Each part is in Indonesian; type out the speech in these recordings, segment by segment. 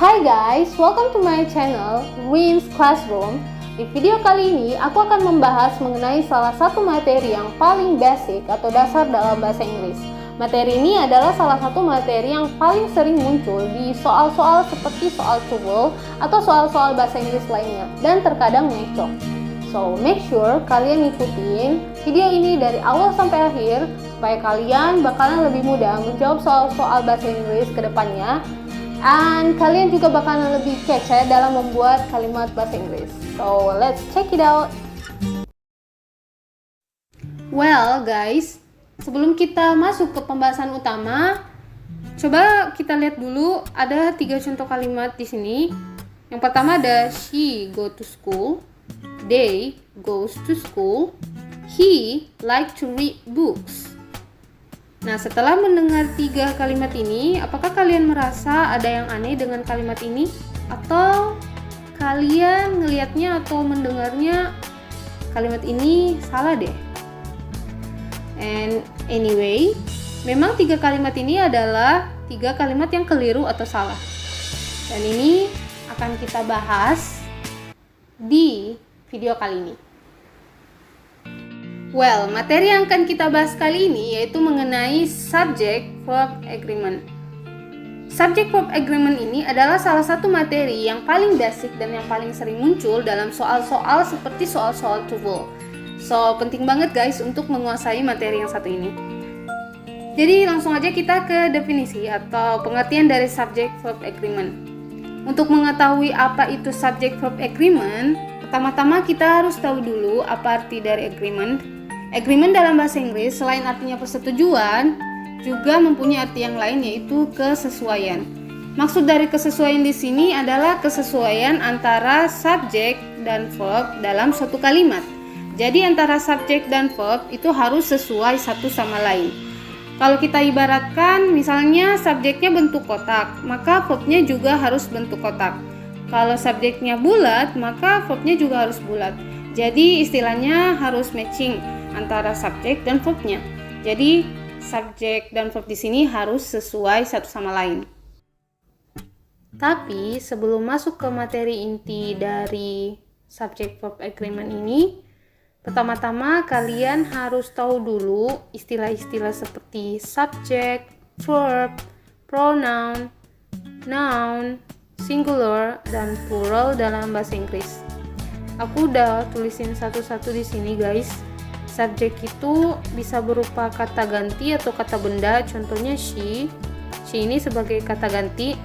Hai guys, welcome to my channel Wins Classroom. Di video kali ini aku akan membahas mengenai salah satu materi yang paling basic atau dasar dalam bahasa Inggris. Materi ini adalah salah satu materi yang paling sering muncul di soal-soal seperti soal TOEFL atau soal-soal bahasa Inggris lainnya dan terkadang ngecok. So make sure kalian ikutin video ini dari awal sampai akhir supaya kalian bakalan lebih mudah menjawab soal-soal bahasa Inggris ke depannya. Dan kalian juga bakalan lebih kece dalam membuat kalimat bahasa Inggris. So, let's check it out. Well, guys, sebelum kita masuk ke pembahasan utama, coba kita lihat dulu ada 3 contoh kalimat di sini. Yang pertama ada she go to school, they goes to school, he like to read books. Nah, setelah mendengar 3 kalimat ini, apakah kalian merasa ada yang aneh dengan kalimat ini? Atau kalian ngelihatnya atau mendengarnya kalimat ini salah deh? And anyway, memang 3 kalimat ini adalah 3 kalimat yang keliru atau salah. Dan ini akan kita bahas di video kali ini. Well, materi yang akan kita bahas kali ini yaitu mengenai subject-verb agreement. Subject-verb agreement ini adalah salah satu materi yang paling basic dan yang paling sering muncul dalam soal-soal seperti soal-soal TOEFL. So, penting banget guys untuk menguasai materi yang satu ini. Jadi langsung aja kita ke definisi atau pengertian dari subject-verb agreement. Untuk mengetahui apa itu subject-verb agreement, pertama-tama kita harus tahu dulu apa arti dari agreement. Agreement dalam bahasa Inggris selain artinya persetujuan, juga mempunyai arti yang lain yaitu kesesuaian. Maksud dari kesesuaian di sini adalah kesesuaian antara subjek dan verb dalam suatu kalimat. Jadi antara subjek dan verb itu harus sesuai satu sama lain. Kalau kita ibaratkan misalnya subjeknya bentuk kotak, maka verbnya juga harus bentuk kotak. Kalau subjeknya bulat, maka verbnya juga harus bulat. Jadi istilahnya harus matching antara subjek dan verbnya. Jadi subjek dan verb di sini harus sesuai satu sama lain. Tapi sebelum masuk ke materi inti dari subject verb agreement ini, pertama-tama kalian harus tahu dulu istilah-istilah seperti subject, verb, pronoun, noun, singular, dan plural dalam bahasa Inggris. Aku udah tulisin satu-satu di sini guys. Subjek itu bisa berupa kata ganti atau kata benda, contohnya she ini sebagai kata ganti,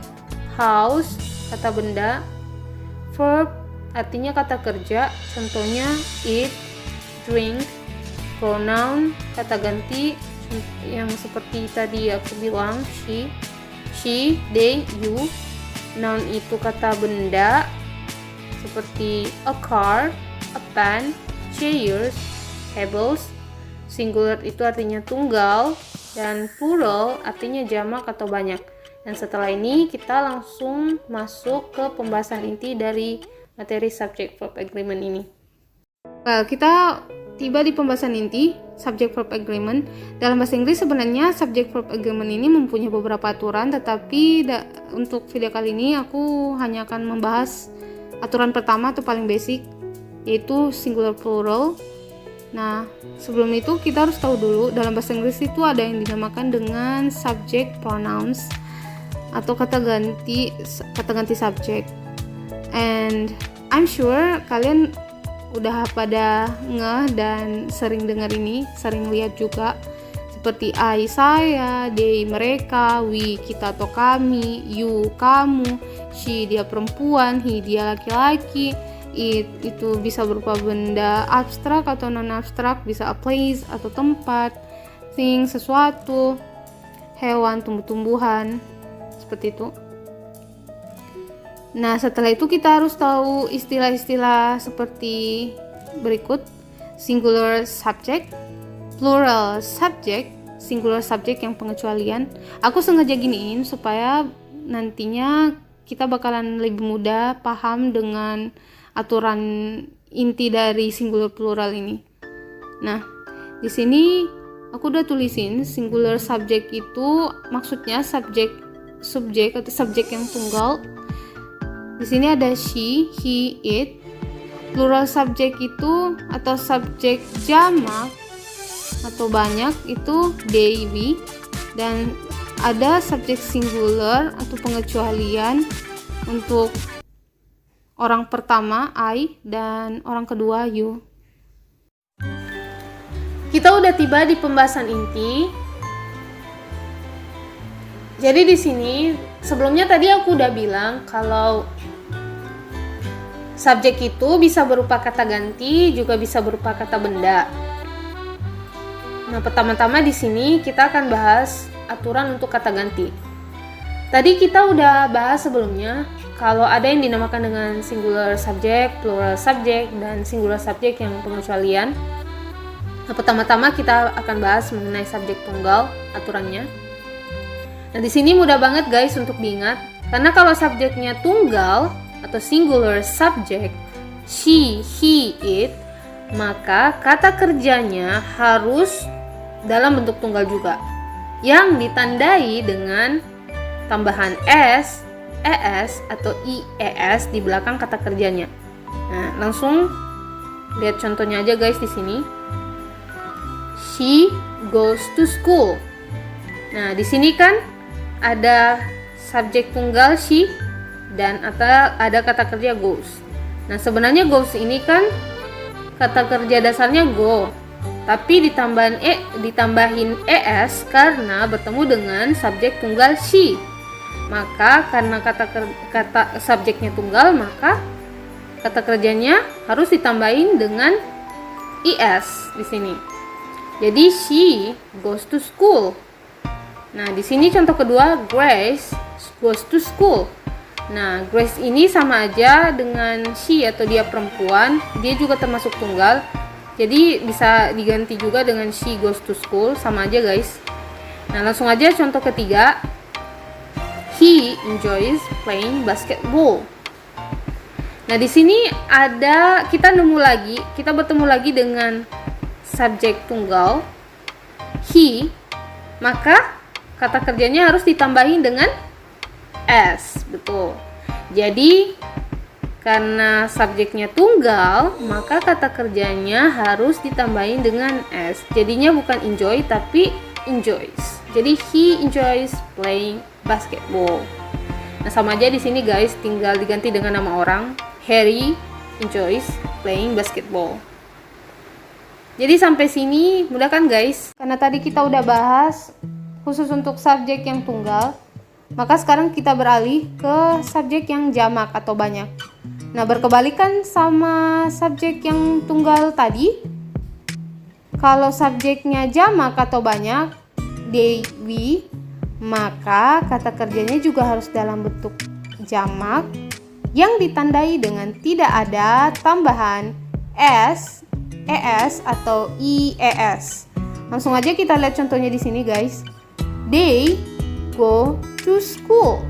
house kata benda, verb artinya kata kerja, contohnya eat, drink, pronoun kata ganti yang seperti tadi aku bilang she, they, you, noun itu kata benda seperti a car, a pen, chairs, tables. Singular itu artinya tunggal dan plural artinya jamak atau banyak. Dan setelah ini kita langsung masuk ke pembahasan inti dari materi subject verb agreement ini. Well, kita tiba di pembahasan inti subject verb agreement. Dalam bahasa Inggris sebenarnya subject verb agreement ini mempunyai beberapa aturan, tetapi untuk video kali ini aku hanya akan membahas aturan pertama atau paling basic, yaitu singular plural. Nah, sebelum itu kita harus tahu dulu dalam bahasa Inggris itu ada yang dinamakan dengan subject pronouns atau kata ganti subject. And I'm sure kalian udah pada ngeh dan sering dengar ini, sering lihat juga seperti I saya, they mereka, we kita atau kami, you kamu, she dia perempuan, he dia laki-laki. Itu bisa berupa benda abstrak atau non abstrak, bisa a place atau tempat, thing sesuatu, hewan, tumbuh-tumbuhan, seperti itu. Nah, setelah itu kita harus tahu istilah-istilah seperti berikut: singular subject, plural subject, singular subject yang pengecualian. Aku sengaja giniin supaya nantinya kita bakalan lebih mudah paham dengan aturan inti dari singular plural ini. Nah, di sini aku udah tulisin singular subject itu maksudnya subjek atau subjek yang tunggal Di sini ada she, he, it. Plural subject itu atau subjek jamak atau banyak itu they, we. Dan ada subjek singular atau pengecualian untuk orang pertama I dan orang kedua you. Kita udah tiba di pembahasan inti. Jadi di sini sebelumnya tadi aku udah bilang kalau subjek itu bisa berupa kata ganti, juga bisa berupa kata benda. Nah, pertama-tama di sini kita akan bahas aturan untuk kata ganti. Tadi kita udah bahas sebelumnya kalau ada yang dinamakan dengan singular subject, plural subject, dan singular subject yang pengecualian. Nah, pertama-tama kita akan bahas mengenai subjek tunggal, aturannya. Nah, di sini mudah banget guys untuk diingat, karena kalau subjeknya tunggal atau singular subject, she, he, it, maka kata kerjanya harus dalam bentuk tunggal juga, yang ditandai dengan tambahan s, es, atau ies di belakang kata kerjanya. Nah, langsung lihat contohnya aja guys di sini. She goes to school. Nah, di sini kan ada subjek tunggal she dan ada kata kerja goes. Nah, sebenarnya goes ini kan kata kerja dasarnya go, tapi ditambahin es karena bertemu dengan subjek tunggal she. Maka karena kata subjeknya tunggal, maka kata kerjanya harus ditambahin dengan is di sini. Jadi she goes to school. Nah, di sini contoh kedua, Grace goes to school. Nah, Grace ini sama aja dengan she atau dia perempuan, dia juga termasuk tunggal. Jadi bisa diganti juga dengan she goes to school, sama aja guys. Nah, langsung aja contoh ketiga. He enjoys playing basketball. Nah, di sini kita bertemu lagi dengan subjek tunggal he, maka kata kerjanya harus ditambahin dengan s, betul. Jadi karena subjeknya tunggal, maka kata kerjanya harus ditambahin dengan s. Jadinya bukan enjoy tapi enjoys. Jadi he enjoys playing basketball. Nah, sama aja di sini guys, tinggal diganti dengan nama orang. Harry enjoys playing basketball. Jadi sampai sini mudah kan guys? Karena tadi kita udah bahas khusus untuk subjek yang tunggal, maka sekarang kita beralih ke subjek yang jamak atau banyak. Nah, berkebalikan sama subjek yang tunggal tadi, kalau subjeknya jamak atau banyak, they, we, maka kata kerjanya juga harus dalam bentuk jamak yang ditandai dengan tidak ada tambahan s, es, atau ies. Langsung aja kita lihat contohnya di sini guys. They go to school.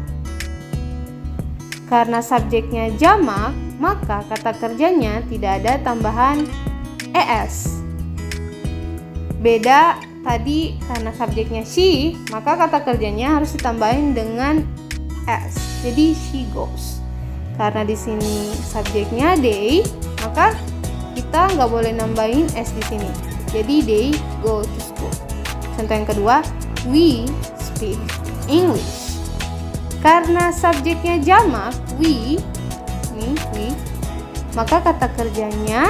Karena subjeknya jamak, maka kata kerjanya tidak ada tambahan es. Beda tadi karena subjeknya she, maka kata kerjanya harus ditambahin dengan s. Jadi she goes. Karena di sini subjeknya they, maka kita nggak boleh nambahin s di sini. Jadi they go to school. Contoh yang kedua, we speak English. Karena subjeknya jamak, we, maka kata kerjanya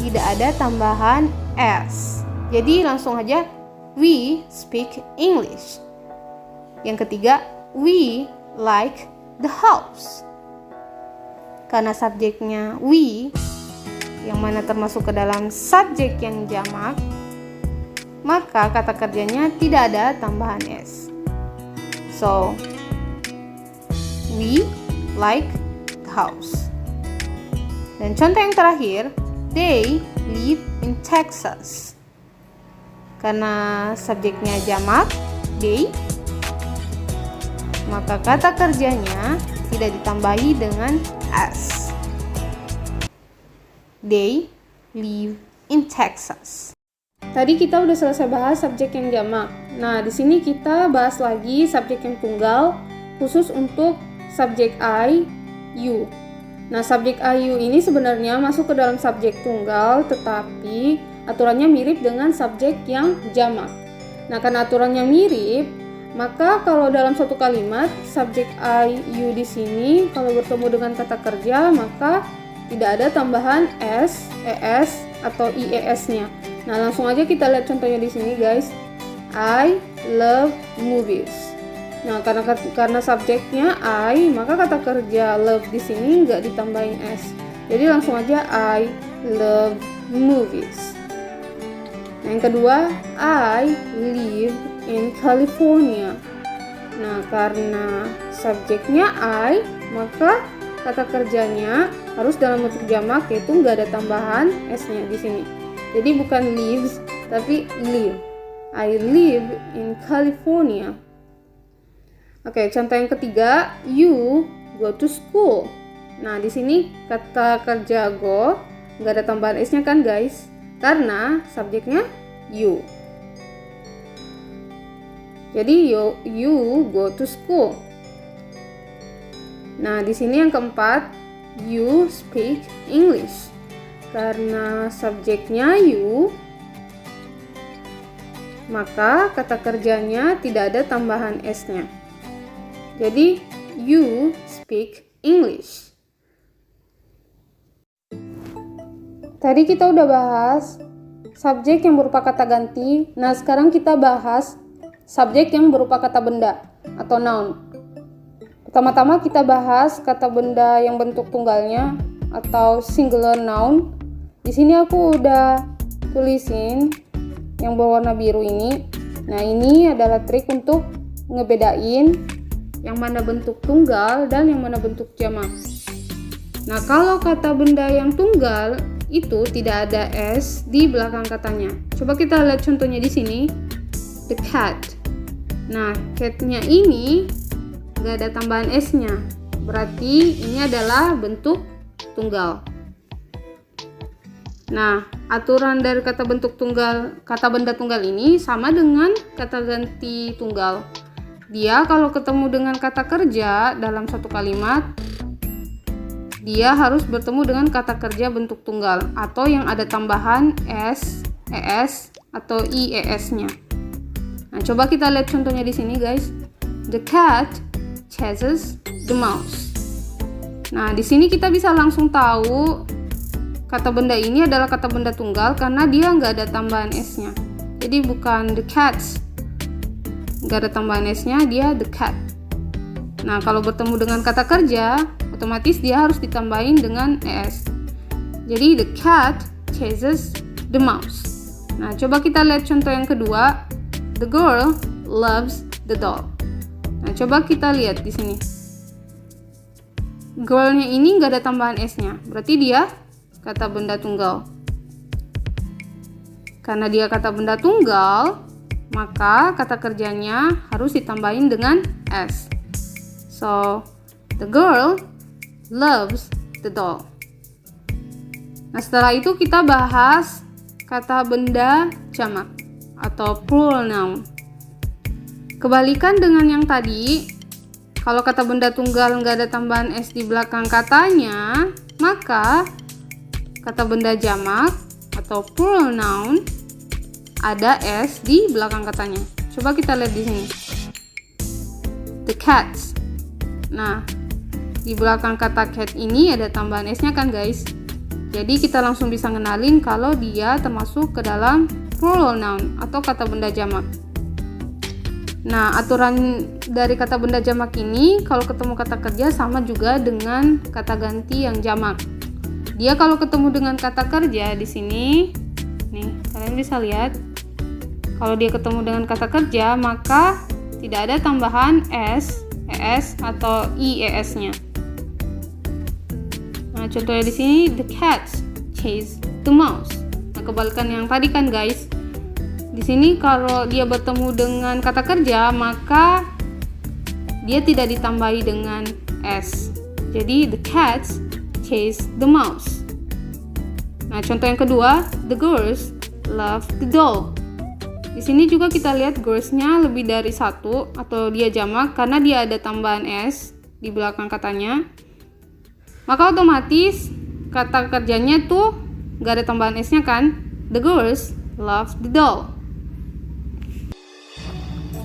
tidak ada tambahan s. Jadi langsung aja we speak English. Yang ketiga, we like the house. Karena subjeknya we, yang mana termasuk ke dalam subjek yang jamak, maka kata kerjanya tidak ada tambahan s. So, we like the house. Dan contoh yang terakhir, they live in Texas. Karena subjeknya jamak, they, maka kata kerjanya tidak ditambahi dengan s. They live in Texas. Tadi kita udah selesai bahas subjek yang jamak. Nah, di sini kita bahas lagi subjek yang tunggal, khusus untuk subjek I, you. Nah, subjek IU ini sebenarnya masuk ke dalam subjek tunggal, tetapi aturannya mirip dengan subjek yang jamak. Nah, karena aturannya mirip, maka kalau dalam satu kalimat subjek IU di sini kalau bertemu dengan kata kerja, maka tidak ada tambahan s, es atau ies-nya. Nah, langsung aja kita lihat contohnya di sini, guys. I love movies. Nah, karena subjeknya I, maka kata kerja love di sini nggak ditambahin s. Jadi langsung aja I love movies. Nah, yang kedua, I live in California. Nah, karena subjeknya I, maka kata kerjanya harus dalam bentuk jamak, yaitu nggak ada tambahan s-nya di sini. Jadi bukan lives, tapi live. I live in California. Oke, contoh yang ketiga, you go to school. Nah, di sini kata kerja go nggak ada tambahan s-nya kan, guys? Karena subjeknya you. Jadi you go to school. Nah, di sini yang keempat, you speak English. Karena subjeknya you, maka kata kerjanya tidak ada tambahan s-nya. Jadi you speak English. Tadi kita udah bahas subjek yang berupa kata ganti. Nah, sekarang kita bahas subjek yang berupa kata benda atau noun. Pertama-tama kita bahas kata benda yang bentuk tunggalnya atau singular noun. Di sini aku udah tulisin yang berwarna biru ini. Nah, ini adalah trik untuk ngebedain yang mana bentuk tunggal dan yang mana bentuk jamak. Nah, kalau kata benda yang tunggal itu tidak ada s di belakang katanya. Coba kita lihat contohnya di sini. The cat. Nah, cat-nya ini nggak ada tambahan s-nya. Berarti ini adalah bentuk tunggal. Nah, aturan dari kata benda tunggal ini sama dengan kata ganti tunggal. Dia kalau ketemu dengan kata kerja dalam satu kalimat, dia harus bertemu dengan kata kerja bentuk tunggal atau yang ada tambahan s, es atau ies-nya. Nah, coba kita lihat contohnya di sini, guys. The cat chases the mouse. Nah, di sini kita bisa langsung tahu kata benda ini adalah kata benda tunggal karena dia nggak ada tambahan s-nya. Jadi bukan the cats, nggak ada tambahan s-nya, dia the cat. Nah, kalau bertemu dengan kata kerja, otomatis dia harus ditambahin dengan es. Jadi the cat chases the mouse. Nah, coba kita lihat contoh yang kedua. The girl loves the doll. Nah, coba kita lihat di sini. Girl-nya ini nggak ada tambahan s-nya, berarti dia kata benda tunggal. Karena dia kata benda tunggal, maka kata kerjanya harus ditambahin dengan s. So, the girl loves the doll. Nah, setelah itu kita bahas kata benda jamak atau plural noun. Kebalikan dengan yang tadi, kalau kata benda tunggal nggak ada tambahan s di belakang katanya, maka kata benda jamak atau plural noun ada s di belakang katanya. Coba kita lihat di sini. The cats. Nah, di belakang kata cat ini ada tambahan s-nya kan, guys? Jadi kita langsung bisa ngenalin kalau dia termasuk ke dalam plural noun atau kata benda jamak. Nah, aturan dari kata benda jamak ini kalau ketemu kata kerja sama juga dengan kata ganti yang jamak. Dia kalau ketemu dengan kata kerja di sini, nih kalian bisa lihat, kalau dia ketemu dengan kata kerja maka tidak ada tambahan s, es atau ies-nya. Nah, contohnya di sini, the cats chase the mouse. Nah, kebalikan yang tadi kan, guys. Di sini kalau dia bertemu dengan kata kerja maka dia tidak ditambahi dengan s. Jadi the cats chase the mouse. Nah, contoh yang kedua, the girls love the doll. Di sini juga kita lihat girls-nya lebih dari satu atau dia jamak karena dia ada tambahan s di belakang katanya. maka otomatis kata kerjanya tuh gak ada tambahan s-nya kan. The girls love the doll.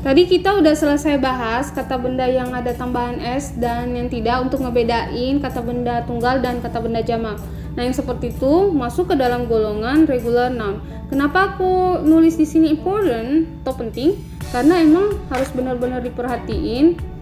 Tadi kita udah selesai bahas kata benda yang ada tambahan s dan yang tidak untuk ngebedain kata benda tunggal dan kata benda jamak. Nah, yang seperti itu masuk ke dalam golongan regular noun. Kenapa aku nulis di sini important atau penting? Karena emang harus benar-benar diperhatiin.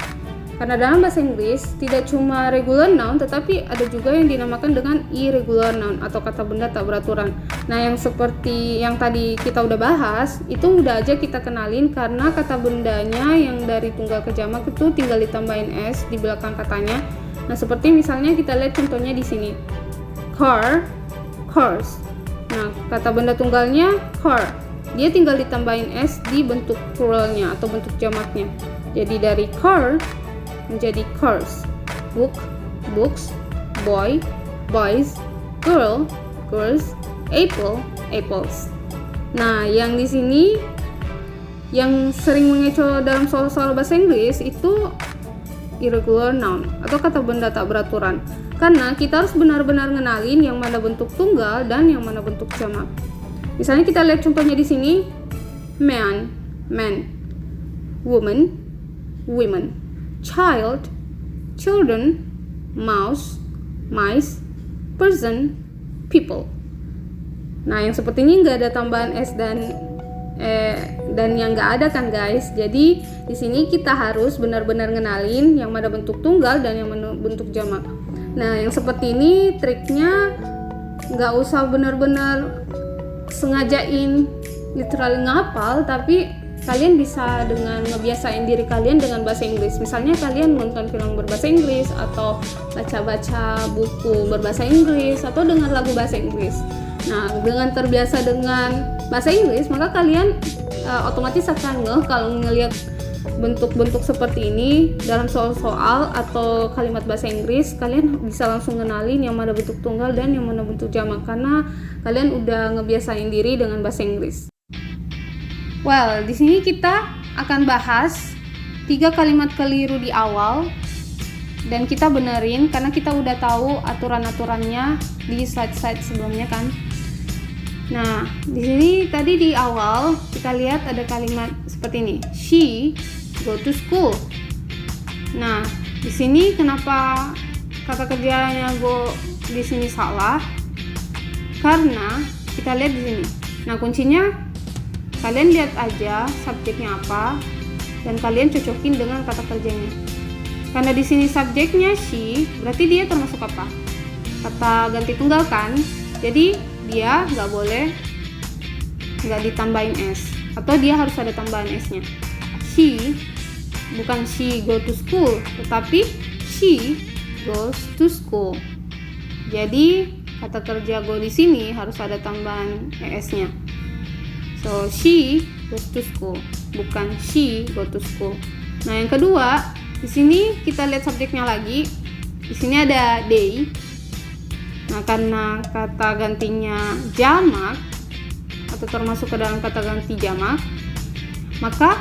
Karena dalam bahasa Inggris tidak cuma regular noun, tetapi ada juga yang dinamakan dengan irregular noun atau kata benda tak beraturan. Nah, yang seperti yang tadi kita udah bahas, itu udah aja kita kenalin karena kata bendanya yang dari tunggal ke jamak itu tinggal ditambahin s di belakang katanya. Nah, seperti misalnya kita lihat contohnya di sini. Car, cars. Nah, kata benda tunggalnya car. Dia tinggal ditambahin s di bentuk pluralnya atau bentuk jamaknya. Jadi dari car menjadi cars. Book, books. Boy, boys. Girl, girls. Apple, apples. Nah, yang di sini yang sering mengecoh dalam soal-soal bahasa Inggris itu irregular noun atau kata benda tak beraturan. Karena kita harus benar-benar ngenalin yang mana bentuk tunggal dan yang mana bentuk jamak. Misalnya kita lihat contohnya di sini, man, man, woman, women, child, children, mouse, mice, person, people. Nah, yang seperti ini nggak ada tambahan s dan yang nggak ada kan guys. Jadi di sini kita harus benar-benar ngenalin yang mana bentuk tunggal dan yang mana bentuk jamak. Nah, yang seperti ini triknya nggak usah benar-benar sengajain literal ngapal, tapi kalian bisa dengan ngebiasain diri kalian dengan bahasa Inggris. Misalnya kalian nonton film berbahasa Inggris atau baca-baca buku berbahasa Inggris atau dengar lagu bahasa Inggris. Nah, dengan terbiasa dengan bahasa Inggris, maka kalian otomatis akan ngeh kalau ngelihat bentuk-bentuk seperti ini dalam soal-soal atau kalimat bahasa Inggris, kalian bisa langsung ngenalin yang mana bentuk tunggal dan yang mana bentuk jamak karena kalian udah ngebiasain diri dengan bahasa Inggris. Well, di sini kita akan bahas 3 kalimat keliru di awal dan kita benerin karena kita udah tahu aturan-aturannya di slide-slide sebelumnya kan. Nah, di sini tadi di awal kita lihat ada kalimat seperti ini. She go to school. Nah, di sini kenapa kata kerjanya go di sini salah? Karena kita lihat di sini. Nah, kuncinya kalian lihat aja subjeknya apa dan kalian cocokin dengan kata kerjanya. Karena di sini subjeknya she, berarti dia termasuk apa? Kata ganti tunggal kan? Jadi dia nggak ditambahin s atau dia harus ada tambahan s-nya. She bukan she go to school, tetapi she goes to school. Jadi kata kerja go di sini harus ada tambahan es-nya. So she goes to school, bukan she go to school. Nah, yang kedua, di sini kita lihat subjeknya lagi. Di sini ada they. Nah, karena kata gantinya jamak atau termasuk ke dalam kata ganti jamak, maka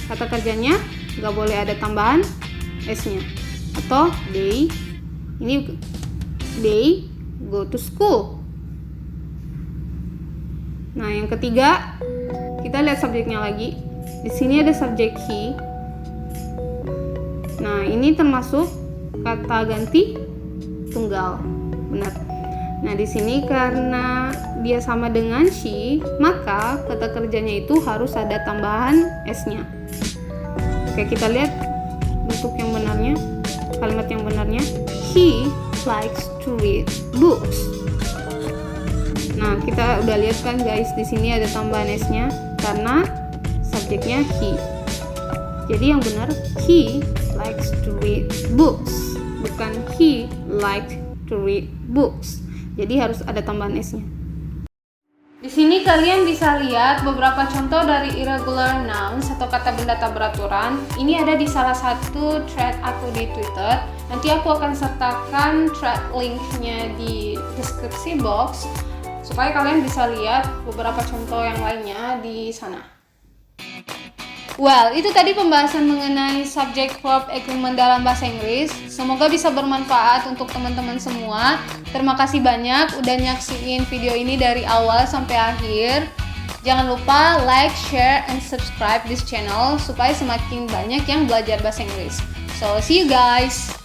kata kerjanya nggak boleh ada tambahan s-nya. Atau they, ini they go to school. Nah, yang ketiga, kita lihat subjeknya lagi. Di sini ada subjek he. Nah, ini termasuk kata ganti tunggal. Benar. Nah, di sini karena dia sama dengan she, maka kata kerjanya itu harus ada tambahan s-nya. Oke, kita lihat bentuk yang benarnya, kalimat yang benarnya. He likes to read books. Nah, kita udah lihat kan guys, di sini ada tambahan s-nya karena subjeknya he. Jadi yang benar he likes to read books, bukan he liked to read books. Jadi harus ada tambahan s-nya. Di sini kalian bisa lihat beberapa contoh dari irregular nouns atau kata benda tak beraturan. Ini ada di salah satu thread aku di Twitter. Nanti aku akan sertakan thread linknya di deskripsi box supaya kalian bisa lihat beberapa contoh yang lainnya di sana. Well, itu tadi pembahasan mengenai subject verb agreement dalam bahasa Inggris. Semoga bisa bermanfaat untuk teman-teman semua. Terima kasih banyak udah nyaksiin video ini dari awal sampai akhir. Jangan lupa like, share, and subscribe this channel supaya semakin banyak yang belajar bahasa Inggris. So, see you guys!